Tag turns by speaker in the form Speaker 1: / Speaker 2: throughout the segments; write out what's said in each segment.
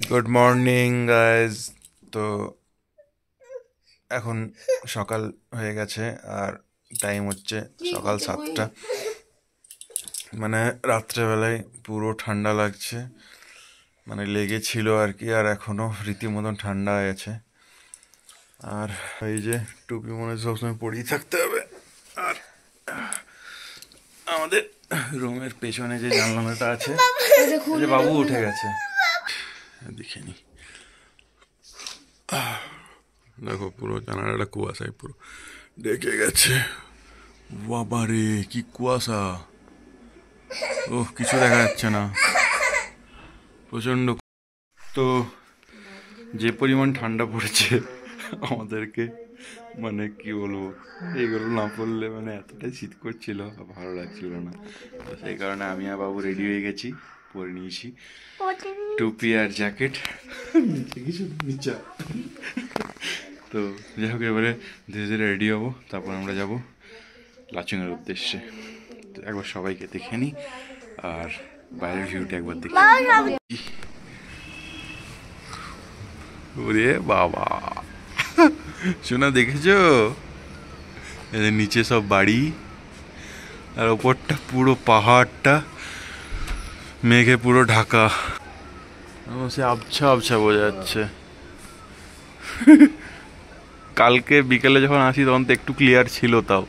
Speaker 1: Good morning guys. তো এখন সকাল হয়ে গেছে আর টাইম হচ্ছে সকাল 7টা। মানে রাত্রেবেলায় পুরো ঠান্ডা লাগছে, মানে লেগেছিল আর কি, আর এখনও রীতিমতন ঠান্ডা হয়ে আছে। আর এই যে টুপি মনে হচ্ছে সবসময় পরেই থাকতে হবে। আর আমাদের রুমের পেছনে যে জানলাটা আছে, যে বাবু উঠে গেছে, দেখে নি। দেখো পুরো জানালাটা কুয়াশায় পুরো ডেকে গেছে। বাবারে কি কুয়াশা! ওহ, কিছু দেখা যাচ্ছে না, প্রচন্ড। তো যে পরিমাণ ঠান্ডা পড়েছে আমাদেরকে, মানে কি বলবো, এগুলো না পড়লে মানে এতটাই শীত করছিল, ভালো লাগছিল না। তো সেই কারণে আমি আর বাবু রেডি হয়ে গেছি, পরে নিয়েছি টুপি আর জ্যাকেট, নিচে কিছু নিচা। তো যাই হোক, এবারে ধীরে ধীরে রেডি হবো, তারপর আমরা যাব লাচুংয়ের উদ্দেশ্যে। তো একবার সবাইকে দেখে নিই আর বাইরের ভিউটা একবার দেখি। ওরে বাবা, শোনা দেখেছো? এদের নিচে সব বাড়ি, আর ওপরটা পুরো পাহাড়টা মেঘে পুরো ঢাকা, সে আবছা আবছা বোঝা যাচ্ছে। কালকে বিকেলে যখন আসি তখন তো একটু ক্লিয়ার ছিল, তাও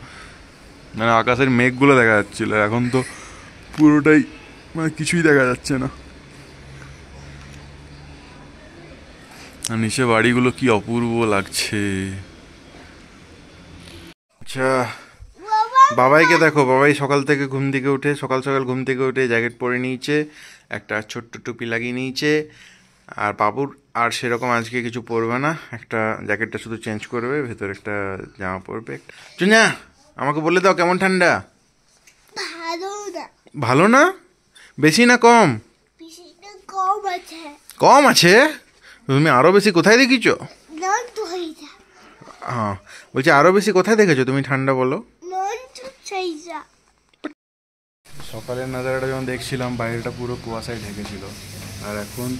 Speaker 1: মানে আকাশের মেঘগুলো দেখা যাচ্ছিল। এখন তো পুরোটাই মানে কিছুই দেখা যাচ্ছে না। আর নিচে বাড়িগুলো কি অপূর্ব লাগছে। আচ্ছা, বাবাইকে দেখো, বাবাই সকাল থেকে ঘুম থেকে উঠে, সকাল সকাল ঘুম থেকে উঠে জ্যাকেট পরে নিয়েছে, একটা ছোট্ট টুপি লাগিয়ে নিয়েছে। আর বাবুর আর সেরকম আজকে কিছু পরবে না, একটা জ্যাকেটটা শুধু চেঞ্জ করবে, ভেতরে একটা জামা পরবে। চুনা, আমাকে বলে দাও কেমন ঠান্ডা? ভালো না? বেশি না কম? কম আছে? তুমি আরো বেশি কোথায় দেখিছো? হ্যাঁ বলছি, আরো বেশি কোথায় দেখেছো তুমি ঠান্ডা, বলো? সকালের নাজারাটা যখন দেখছিলাম, বাইরেটা পুরো কুয়াশায় ঢেকেছিল, আর এখন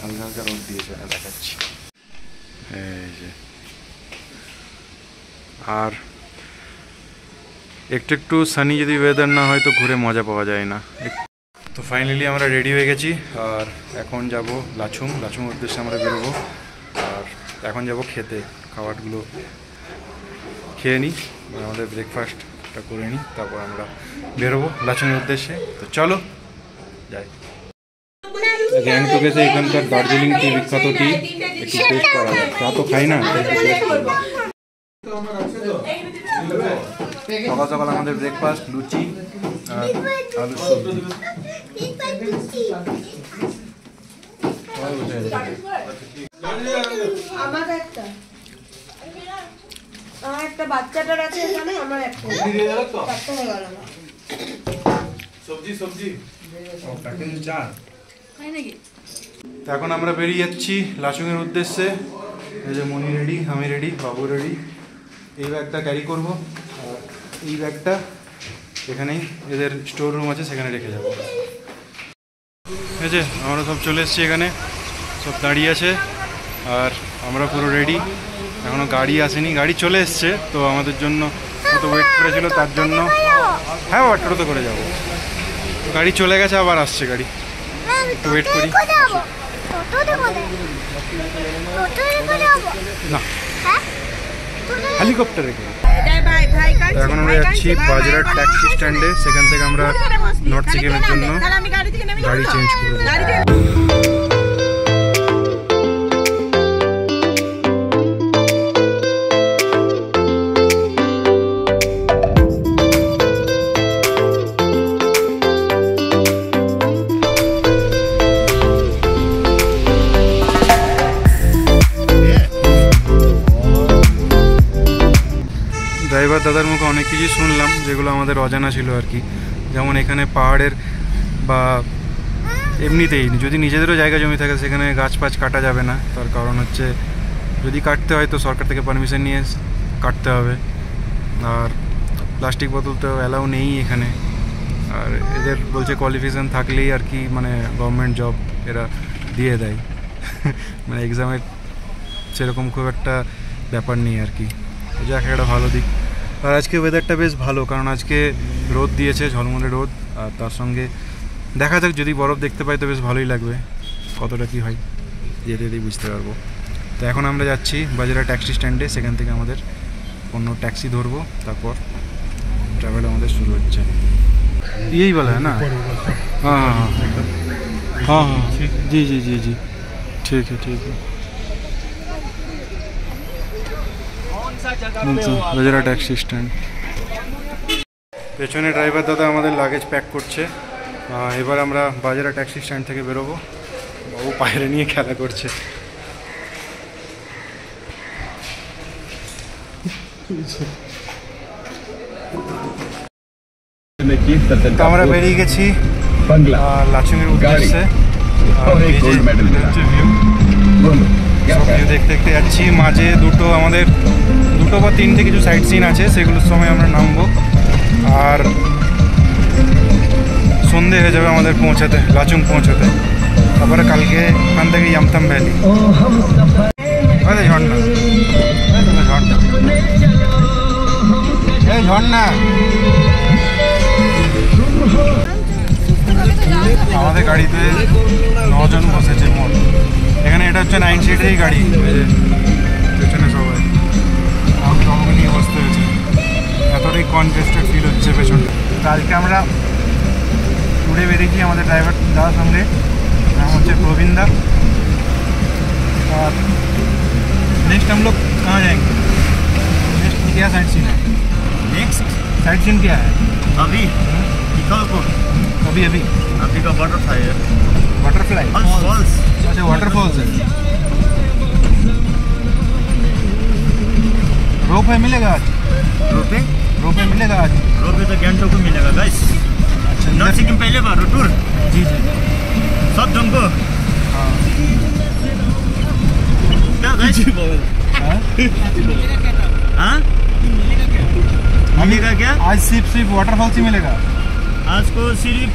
Speaker 1: হালকা হালকা রোদ দিয়েছে, দেখাচ্ছি এই যে। আর একটু একটু সানি যদি ওয়েদার না হয় তো ঘুরে মজা পাওয়া যায় না। তো ফাইনালি আমরা রেডি হয়ে গেছি, আর এখন যাব লাচুং উদ্দেশ্যে আমরা বেরোবো। আর এখন যাব খেতে, খাবারগুলো খেয়ে নিই, আমাদের ব্রেকফাস্টটা করে নিই, তারপর আমরা বেরোবো লাচুংয়ের উদ্দেশ্যে। তো চলো যাই। গ্যাংটকে এসে এখানকার দার্জিলিং টি, বিখ্যাত টি একটু টেস্ট করা যায়। চা তো খাই না, টেস্ট করবো। সকাল সকাল আমাদের ব্রেকফাস্ট লুচি আর আলুর সবজি।
Speaker 2: আমার একটা বাচ্চাটার আছে এখানে, আমার একটা হয়ে গেল না।
Speaker 1: সবজি চা নাকি? তো এখন আমরা বেরিয়ে যাচ্ছি লাচুংয়ের উদ্দেশ্যে। এই যে মনি রেডি, আমি রেডি, বাবু রেডি। এই ব্যাগটা ক্যারি করবো, আর এই ব্যাগটা এখানেই এদের স্টোর রুম আছে, সেখানে রেখে যাবো। ঠিক আছে, আমরা সব চলে এসেছি, এখানে সব দাঁড়িয়ে আছে, আর আমরা পুরো রেডি। এখনও গাড়ি আসেনি, গাড়ি চলে এসছে, তো আমাদের জন্য কত ওয়েট করেছিল তার জন্য। হ্যাঁ বাবা, টোটো করে যাবো। গাড়ি চলে গেছে, আবার আসছে গাড়ি, একটু ওয়েট করি। না, হেলিকপ্টারে করে। এখন আমরা যাচ্ছি বাজারার ট্যাক্সি স্ট্যান্ডে, সেখান থেকে আমরা নর্থ সিকিমের জন্য গাড়ি চেঞ্জ করবো। ড্রাইভার দাদার মুখে অনেক কিছু শুনলাম যেগুলো আমাদের অজানা ছিল আর কি। যেমন এখানে পাহাড়ের বা এমনিতেই যদি নিজেদেরও জায়গা জমি থাকে, সেখানে গাছ পাছ কাটা যাবে না। তার কারণ হচ্ছে, যদি কাটতে হয় তো সরকার থেকে পারমিশন নিয়ে কাটতে হবে। আর প্লাস্টিক বোতল তো অ্যালাউ নেই এখানে। আর এদের বলছে কোয়ালিফিকেশান থাকলেই আর কি, মানে গভর্নমেন্ট জব এরা দিয়ে দেয়।
Speaker 3: মানে এক্সামের সেরকম খুব একটা ব্যাপার নেই আর কি, যাক একটা ভালো দিক। আর আজকে ওয়েদারটা বেশ ভালো, কারণ আজকে রোদ দিয়েছে, ঝলমলে রোদ, আর তার সঙ্গে দেখা যাক যদি বরফ দেখতে পাই তো বেশ ভালোই লাগবে, কতটা কী হয় যেতে যেতেই বুঝতে পারবো। তো এখন আমরা যাচ্ছি বাজারা ট্যাক্সি স্ট্যান্ডে, সেখান থেকে আমাদের অন্য ট্যাক্সি ধরবো, তারপর ट्रैवल আমাদের শুরু হচ্ছে। यही वाला है ना? हाँ हाँ हाँ हाँ हाँ जी जी जी जी ठीक है ठीक है। বাজারা ট্যাক্সি স্ট্যান্ড, পেছনে ড্রাইভার দাদা আমাদের লাগেজ প্যাক করছে। এবার আমরা বাজারা ট্যাক্সি স্ট্যান্ড থেকে বেরোবো। বাবু পায়রা নিয়ে খেলা করছে। তো আমরা বেরিয়ে গেছি লাচুংয়ের উদ্দেশ্যে। ভিউ দেখতে দেখতে যাচ্ছি, মাঝে দুটো বা তিনটে কিছু সাইট সিন আছে, সেগুলোর সময় আমরা নামবো। আর সন্ধে হয়ে যাবে আমাদের পৌঁছাতে, লাচুং পৌঁছাতে। তারপরে কালকে ওখান থেকে ইয়ামথাম ভ্যালি। ঝর্ণা ঝর্ণা এই ঝর্ণা আমাদের গাড়িতে 9 জন বসেছে মোট। এখানে এটা হচ্ছে 9 সিটেরই গাড়ি, পেছনে সবাই আমাকে নিয়ে বসতে হয়েছে, এতটাই কনজেস্টেড ফিল হচ্ছে পেছনটা। কালকে আমরা ট্যুরে বেরিয়েছি আমাদের ড্রাইভার দাদার সঙ্গে, নাম হচ্ছে प्रवीण दा। और नेक्स्ट हम लोग कहाँ जाएंगे? नेक्स्ट क्या साइट सीन है?
Speaker 4: नेक्स्ट
Speaker 3: साइट सीन क्या है
Speaker 4: अभी
Speaker 3: अभी अभी
Speaker 4: अभी का बटरफ्लाई है,
Speaker 3: बटरफ्लाई
Speaker 4: फॉल्स।
Speaker 3: अच्छा वाटरफॉल्स है। रोप वे मिलेगा आज? रोप वे मिलेगा आज?
Speaker 4: रोपे तो गैंगटॉक को मिलेगा गाइस।
Speaker 3: अच्छा
Speaker 4: नॉर्थ सिक्किम पहले बार टूर
Speaker 3: जी जी
Speaker 4: सब जंगो
Speaker 3: हाँ
Speaker 4: क्या गाइस? हाँ मिलेगा क्या?
Speaker 3: आज सिर्फ वाटरफॉल्स ही मिलेगा।
Speaker 4: आज को सिर्फ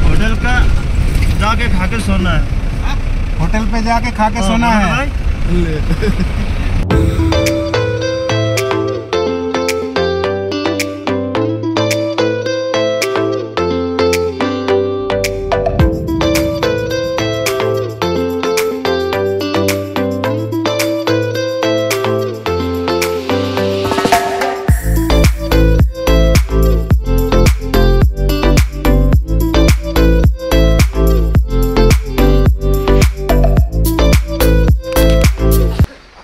Speaker 4: होटल का जाके खा के सोना है,
Speaker 3: होटल पे जाके खा के सोना है।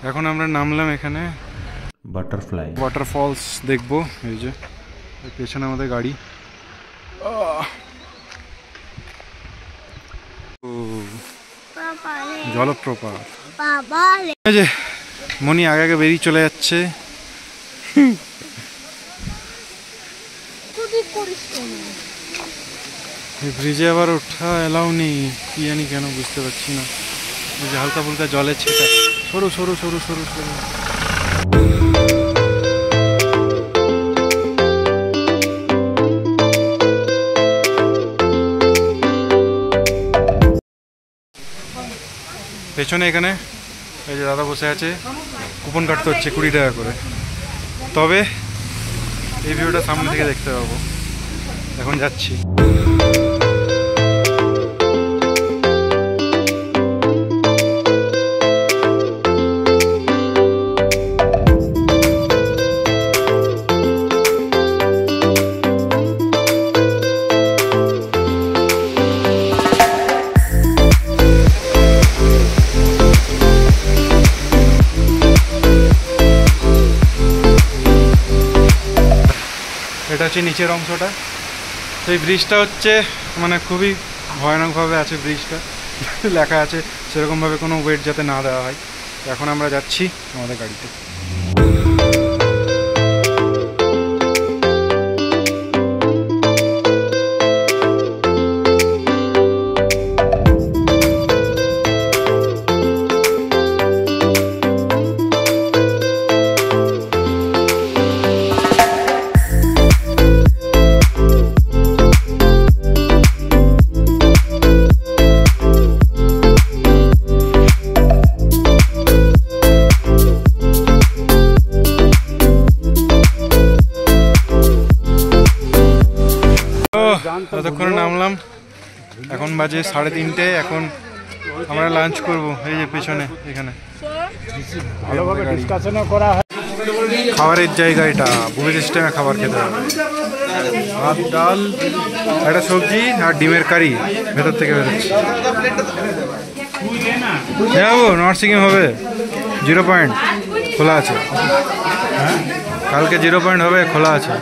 Speaker 3: এখন আমরা নামলাম এখানে ওয়াটারফলস দেখবো। এই যে পেছনে আমাদের গাড়ি। জলপ্রপাত। এই যে মনি আগে আগে বেরিয়ে চলে যাচ্ছে। এই ব্রিজে আবার ওঠা এলাও নেই, কি জানি কেন, বুঝতে পারছি না। এই যে হালকা ফুলকা জলের ছেটা, সরু সরু সরু সরু সরু। পেছনে এখানে এই যে দাদা বসে আছে, কুপন কাটতে হচ্ছে 20 টাকা করে। তবে এই ভিউটা সামনে থেকে দেখতে পাবো। এখন যাচ্ছি। এটা হচ্ছে নিচের অংশটা। তো এই ব্রিজটা হচ্ছে মানে খুবই ভয়ানকভাবে আছে ব্রিজটা, লেখা আছে সেরকমভাবে কোনো ওয়েট যাতে না দেওয়া হয়। এখন আমরা যাচ্ছি আমাদের গাড়িতে। বাজে 3:30। এখন আমরা লাঞ্চ করব এই যে পেছনে এখানে খাবারের জায়গা এটা, বুফে সিস্টেমে খাবার খেতে হবে। ভাত ডাল একটা সবজি আর ডিমের কারি ভেতর থেকে বেরোচ্ছে। যাবো নার্সিংয়ে হবে 0 পয়েন্ট খোলা আছে, কালকে 0 পয়েন্ট হবে খোলা আছে।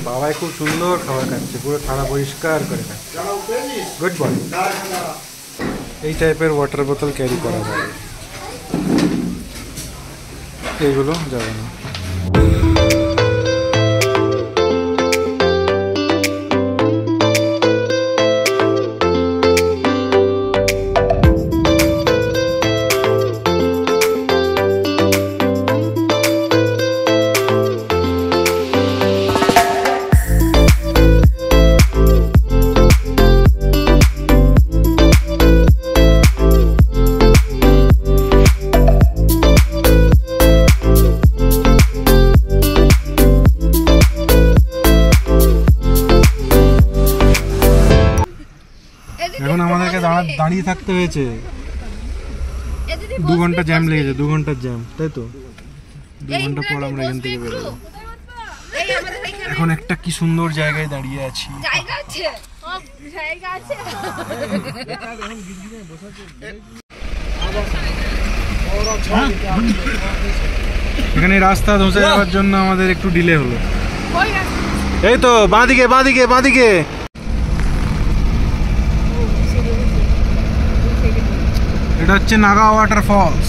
Speaker 3: বাবাই খুব সুন্দর খাবার খাচ্ছে, পুরো থালা পরিষ্কার করে খাচ্ছে, গুড বয়। এই টাইপের ওয়াটার বোতল ক্যারি করা যায়, এইগুলো যাবে না। এখন আমাদেরকে দাঁড়িয়ে থাকতে হয়েছে, 2 ঘন্টা জ্যাম লেগেছে, 2 ঘন্টার জ্যাম, তাই তো 2 ঘন্টা পর আমরা এখান থেকে বেরোবো। এখন একটা কি সুন্দর জায়গায় দাঁড়িয়ে আছি, এখানে রাস্তা ধসে যাওয়ার জন্য আমাদের একটু ডিলে হলো। এই তো বাঁদিকে বাঁদিকে বাঁদিকে, এটা হচ্ছে নাগা ওয়াটারফলস,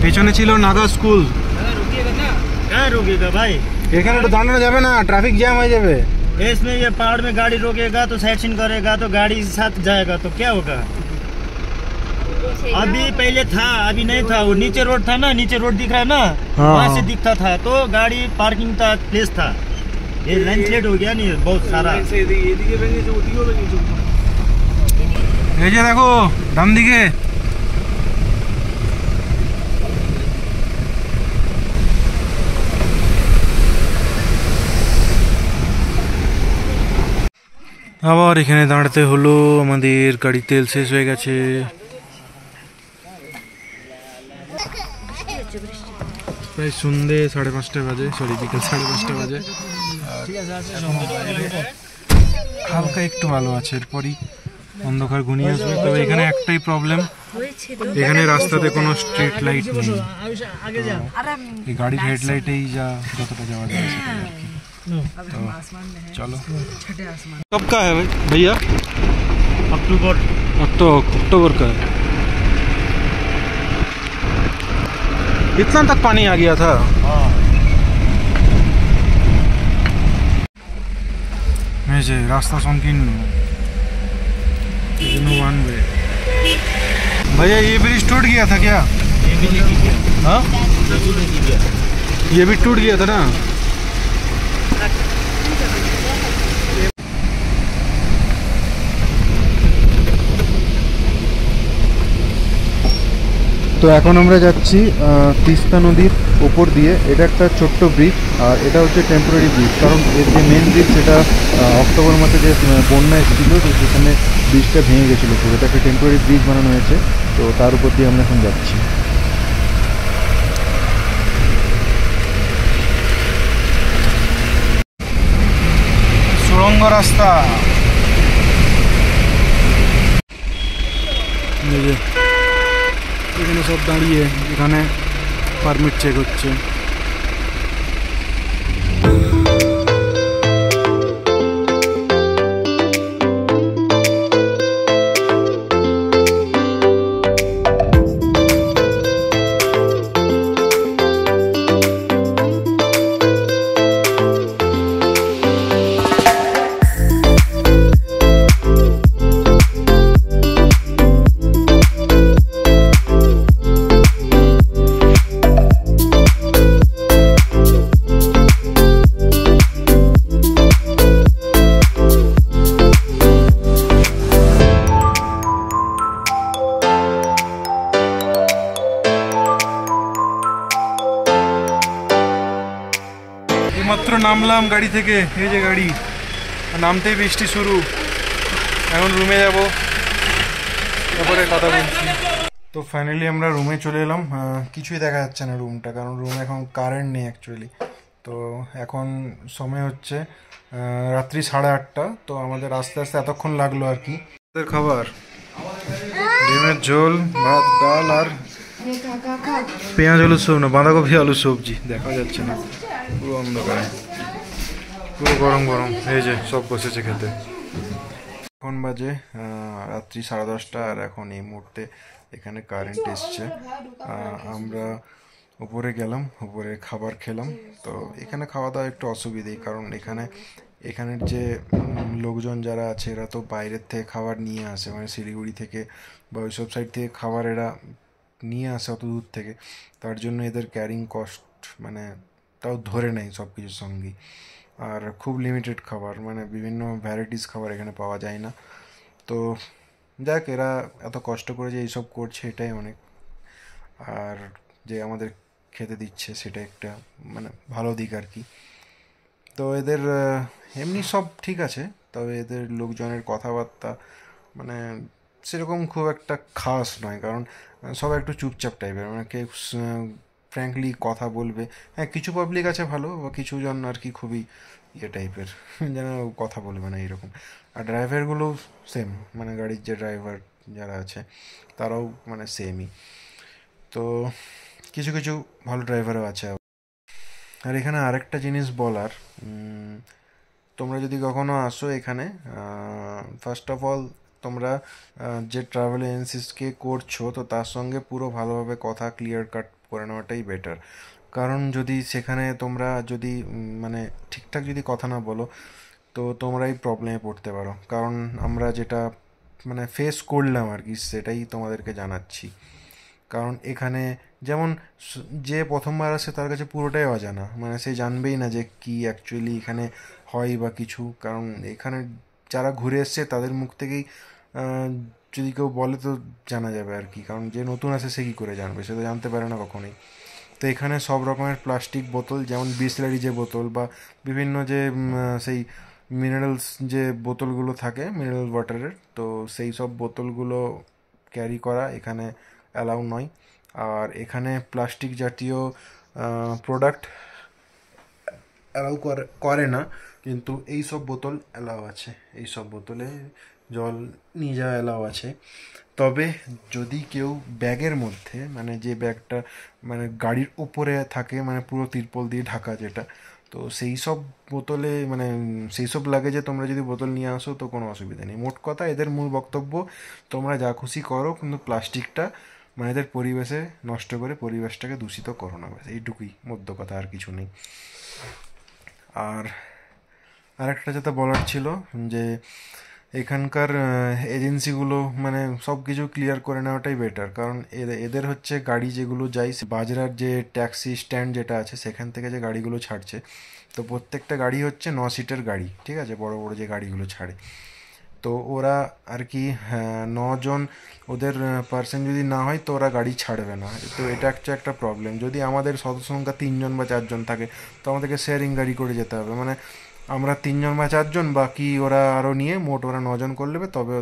Speaker 3: পেছনে ছিল নাগা স্কুল।
Speaker 4: रुकेगा भाई,
Speaker 3: এখানে তো দাঁড়ানো যাবে না, ট্রাফিক জ্যাম হয়ে যাবে।
Speaker 4: इसमें ये पहाड़ में गाड़ी रोकेगा तो साइड सीन करेगा तो गाड़ी साथ जाएगा तो क्या होगा। अभी पहले था, अभी नहीं था, वो नीचे रोड था ना, नीचे रोड दिख रहा है ना,
Speaker 3: हाँ।
Speaker 4: वहाँ से दिखता था तो गाड़ी पार्किंग का प्लेस था। ये लैंडस्लाइड हो गया नहीं बहुत सारा।
Speaker 3: এই যে দেখো ডান দিকে, আবার এখানে দাঁড়াতে হলো, আমাদের গাড়ি তেল শেষ হয়ে গেছে। প্রায় সন্ধ্যে 5:30 বাজে, সরি বিকেল 5:30 বাজে। হালকা একটু ভালো আছে, এরপরই অন্ধকার ঘনিয়ে আসবে। তবে এখানে একটাই প্রবলেম, এখানে রাস্তাতে কোনো স্ট্রিট লাইট নেই, এই গাড়ির হেডলাইটেই যতটা যাওয়া যায় সেটাই আর কি। तो चलो, कब का है भाई भैया? अक्टूबर का है। इतना तक पानी आ गया था। रास्ता संकीर्ण, वन वे। भैया ये ब्रिज टूट गया था क्या? हाँ, ये भी टूट गया था ना। তো এখন আমরা যাচ্ছি তিস্তা নদীর উপর দিয়ে। এটা একটা ছোট্ট ব্রিজ, আর এটা হচ্ছে টেম্পোরারি ব্রিজ, কারণ এর যে মেন ব্রিজ সেটা অক্টোবর মাসে যে বন্যা এসেছিল তো সেখানে ব্রিজটা ভেঙে গেছিলো, পুরো এটা একটা টেম্পোরারি ব্রিজ বানানো হয়েছে। তো তার উপর দিয়ে আমরা এখন যাচ্ছি। সুড়ঙ্গ রাস্তা, এখানে সব দাঁড়িয়ে, এখানে পারমিট চেক হচ্ছে। মাত্র নামলাম গাড়ি থেকে, এই যে গাড়ি, নামতেই বৃষ্টি শুরু। এখন রুমে যাব, তারপরে কথা বলছি। তো ফাইনালি আমরা রুমে চলে এলাম। কিছুই দেখা যাচ্ছে না রুমটা, কারণ রুমে এখন কারেন্ট নেই অ্যাকচুয়ালি। তো এখন সময় হচ্ছে রাত্রি 8:30। তো আমাদের আস্তে আস্তে এতক্ষণ লাগলো আর কি। আমাদের খাবার ডিমের ঝোল, ভাত, ডাল আর পেঁয়াজ আলু সব না, বাঁধাকপি আলু সবজি। দেখা যাচ্ছে না, পুরো অন্ধকারে, পুরো গরম গরম। এই যে সব বসেছে খেতে। এখন বাজে রাত্রি 10:30, আর এখন এই মুহূর্তে এখানে কারেন্ট এসছে। আমরা উপরে গেলাম, উপরে খাবার খেলাম। তো এখানে খাওয়া দাওয়া একটু অসুবিধেই, কারণ এখানের যে লোকজন যারা আছে এরা তো বাইরের থেকে খাবার নিয়ে আসে, মানে শিলিগুড়ি থেকে বা ওইসব সাইড থেকে খাবার এরা নিয়ে আসে অত দূর থেকে। তার জন্য এদের ক্যারিং কস্ট মানে তাও ধরে নেয় সব কিছুর সঙ্গেই। আর খুব লিমিটেড খাবার, মানে বিভিন্ন ভ্যারাইটিস খাবার এখানে পাওয়া যায় না। তো যাক, এরা এত কষ্ট করে যে এইসব করছে এটাই অনেক। আর যে আমাদের খেতে দিচ্ছে সেটা একটা মানে ভালো দিক আর কি। তো এদের এমনি সব ঠিক আছে, তবে এদের লোকজনের কথাবার্তা মানে সেরকম খুব একটা খাস নয়, কারণ সবাই একটু চুপচাপ টাইপের, মানে কেউ ফ্র্যাঙ্কলি কথা বলবে। হ্যাঁ, কিছু পাবলিক আছে ভালো, বা কিছু জন আর কি খুবই ইয়ে টাইপের, যেন কথা বলবে না এইরকম। আর ড্রাইভারগুলোও সেম, মানে গাড়ির যে ড্রাইভার যারা আছে তারাও মানে সেমই। তো কিছু কিছু ভালো ড্রাইভারও আছে। আর এখানে আরেকটা জিনিস বলার, তোমরা যদি কখনো আসো এখানে, ফার্স্ট অফ অল তোমরা যে ট্রাভেল এজেন্সিসকে করছো তো তার সঙ্গে পুরো ভালোভাবে কথা ক্লিয়ার কাট করে নেওয়াটাই বেটার। কারণ যদি সেখানে তোমরা যদি মানে ঠিকঠাক যদি কথা না বলো তো তোমরাই প্রবলেমে পড়তে পারো। কারণ আমরা যেটা মানে ফেস করলাম আর কি, সেটাই তোমাদেরকে জানাচ্ছি। কারণ এখানে যেমন যে প্রথমবার আসে তার কাছে পুরোটাই অজানা, মানে সে জানবেই না যে কি অ্যাকচুয়ালি এখানে হয় বা কিছু। কারণ এখানে যারা ঘুরে এসছে তাদের মুখ থেকেই যদি কেউ বলে তো জানা যাবে আর কি। কারণ যে নতুন আসে সে কী করে জানবে, সে তো জানতে পারে না কখনোই। তো এখানে সব রকমের প্লাস্টিক বোতল, যেমন বিসলারি যে বোতল বা বিভিন্ন যে সেই মিনারেলস যে বোতলগুলো থাকে মিনারেল ওয়াটারের, তো সেই সব বোতলগুলো ক্যারি করা এখানে অ্যালাউ নয়। আর এখানে প্লাস্টিক জাতীয় প্রোডাক্ট অ্যালাউ করে না, কিন্তু এই সব বোতল অ্যালাউ আছে। এই সব বোতলে জল নিয়ে যাওয়া অ্যালাউ আছে। তবে যদি কেউ ব্যাগের মধ্যে, মানে যে ব্যাগটা মানে গাড়ির উপরে থাকে, মানে পুরো তিরপল দিয়ে ঢাকা যেটা, তো সেই সব বোতলে মানে সেই সব লাগেজে তোমরা যদি বোতল নিয়ে আসো তো কোনো অসুবিধা নেই। মোট কথা এদের মূল বক্তব্য, তোমরা যা খুশি করো কিন্তু প্লাস্টিকটা মানে এদের পরিবেশে নষ্ট করে পরিবেশটাকে দূষিত করো না, ব্যাস এইটুকুই মধ্য কথা, আর কিছু নেই। আর আরেকটা যেটা বলার ছিল যে এখানকার এজেন্সিগুলো মানে সব কিছু ক্লিয়ার করে নেওয়াটাই বেটার। কারণ এদের হচ্ছে গাড়ি যেগুলো যায় বাজরার যে ট্যাক্সি স্ট্যান্ড যেটা আছে সেখান থেকে যে গাড়িগুলো ছাড়ছে, তো প্রত্যেকটা গাড়ি হচ্ছে 9 সিটের গাড়ি, ঠিক আছে, বড় বড় যে গাড়িগুলো ছাড়ে। তো ওরা আর কি 9 জন ওদের পার্সন যদি না হয় তো ওরা গাড়ি ছাড়বে না। তো এটা একটা প্রবলেম। যদি আমাদের সদস্য সংখ্যা 3 জন বা 4 জন থাকে তো আমাদেরকে শেয়ারিং গাড়ি করে যেতে হবে, মানে আমরা 3 জন বা 4 জন, বাকি ওরা আরও নিয়ে মোট ওরা 9 জন করে নেবে, তবে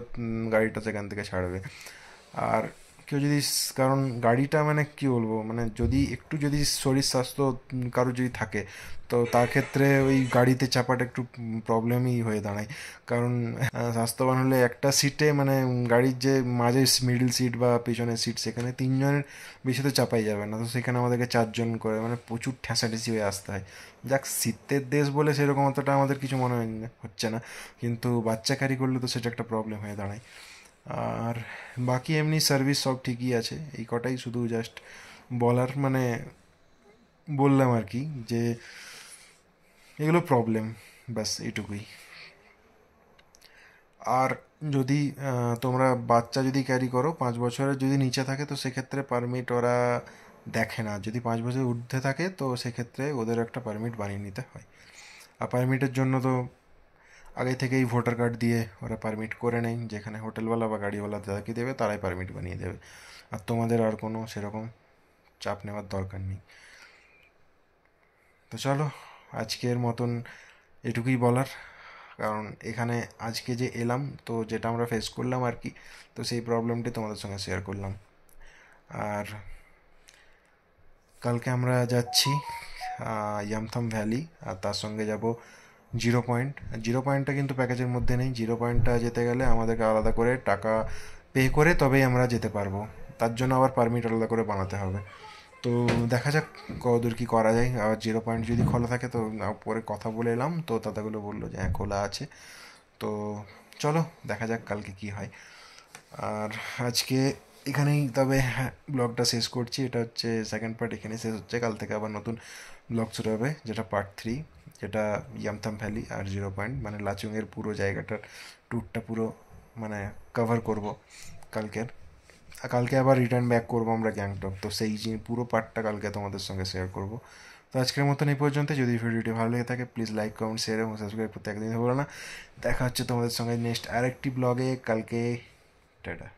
Speaker 3: গাড়িটা সেখান থেকে ছাড়বে। আর কেউ যদি কারণ গাড়িটা মানে কি বলবো, মানে যদি একটু যদি শরীর স্বাস্থ্য কারো যদি থাকে তো তার ক্ষেত্রে ওই গাড়িতে চাপাটা একটু প্রবলেমই হয়ে দাঁড়ায়। কারণ স্বাস্থ্যবান হলে একটা সিটে মানে গাড়ির যে মাঝে মিডল সিট বা পিছনের সিট সেখানে 3 জনের বেশি তো চাপাই যাবে না, তো সেখানে আমাদেরকে 4 জন করে মানে প্রচুর ঠেসাঠেসি হয়ে আসতে হয়। যাক, শীতের দেশ বলে সেরকম অতটা আমাদের কিছু মনে হচ্ছে না, কিন্তু বাচ্চা ক্যারি করলে তো সেটা একটা প্রবলেম হয়ে দাঁড়ায়। আর বাকি এমনি সার্ভিস সব ঠিকই আছে। এই কটাই শুধু জাস্ট বলার, মানে বললাম আর কি যে এগুলো প্রবলেম, ব্যাস এইটুকুই। আর যদি তোমরা বাচ্চা যদি ক্যারি করো 5 বছরের যদি নিচে থাকে তো সেক্ষেত্রে পারমিট ওরা দেখে না। যদি 5 বছরের ঊর্ধ্বে থাকে তো সেক্ষেত্রে ওদের একটা পারমিট বানিয়ে নিতে হয়। আর পারমিটের জন্য তো আগে থেকেই ভোটার কার্ড দিয়ে ওরা পারমিট করে নেয়, যেখানে হোটেলওয়ালা বা গাড়িওয়ালা যাদেরকে দেবে তারাই পারমিট বানিয়ে দেবে। আর তোমাদের আর কোনো সেরকম চাপ নেওয়ার দরকার নেই। তো চলো, আজকের মতন এটুকুই বলার। কারণ এখানে আজকে যে এলাম তো যেটা আমরা ফেস করলাম আর কি, তো সেই প্রবলেমটি তোমাদের সঙ্গে শেয়ার করলাম। আর কালকে আমরা যাচ্ছি ইয়ামথাম ভ্যালি, আর তার সঙ্গে যাব জিরো পয়েন্ট। জিরো পয়েন্টটা কিন্তু প্যাকেজের মধ্যে নেই। জিরো পয়েন্টটা যেতে গেলে আমাদেরকে আলাদা করে টাকা পে করে তবেই আমরা যেতে পারবো, তার জন্য আবার পারমিট আলাদা করে বানাতে হবে। তো দেখা যাক কতদূর কী করা যায়। আর জিরো পয়েন্ট যদি খোলা থাকে তো পরে কথা বলে এলাম, তো দাদাগুলো বললো যে হ্যাঁ খোলা আছে। তো চলো দেখা যাক কালকে কি হয়। আর আজকে এখানেই তবে ব্লগটা শেষ করছি। এটা হচ্ছে সেকেন্ড পার্ট, এখানে শেষ হচ্ছে। কাল থেকে আবার নতুন ব্লগ শুরু হবে, যেটা পার্ট 3, যেটা ইয়ামথাম ভ্যালি আর জিরো পয়েন্ট মানে লাচুংয়ের পুরো জায়গাটার ট্যুরটা পুরো মানে কভার করব কালকের। কালকে আবার রিটার্ন ব্যাক করবো আমরা গ্যাংটক, তো সেই পুরো পার্টটা কালকে তোমাদের সঙ্গে শেয়ার করব। তো আজকের মতন এই পর্যন্ত। যদি ভিডিওটি ভালো লেগে থাকে প্লিজ লাইক, কমেন্ট, শেয়ার এবং সাবস্ক্রাইব করতে একদিন ভুলো না। দেখা হচ্ছে তোমাদের সঙ্গে নেক্সট আরেকটি ব্লগে কালকে। টাটা।